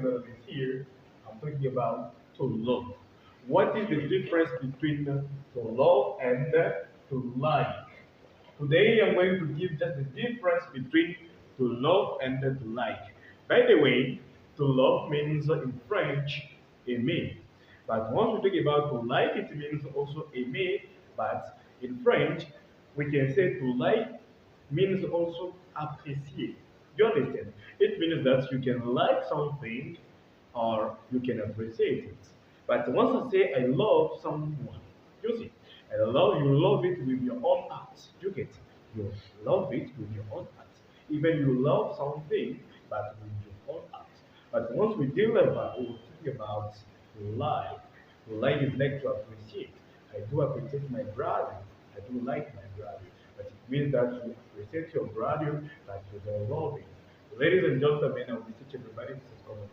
that is here, I'm talking about to love. What is the difference between to love and to like? Today I'm going to give just the difference between to love and to like. By the way, to love means in French aimer. But once we talk about to like, it means also aimer. But in French, we can say to like means also apprécier. You understand? It means that you can like something or you can appreciate it. But once I say I love someone, you see, I love you love it with your own heart. You get you love it with your own heart. Even you love something, but with your own heart. But once we talk about life. Like is like to appreciate. I do appreciate my brother. I do like my brother. But it means that you appreciate your brother, but you don't love him. Ladies and gentlemen, I will be teaching everybody this is common.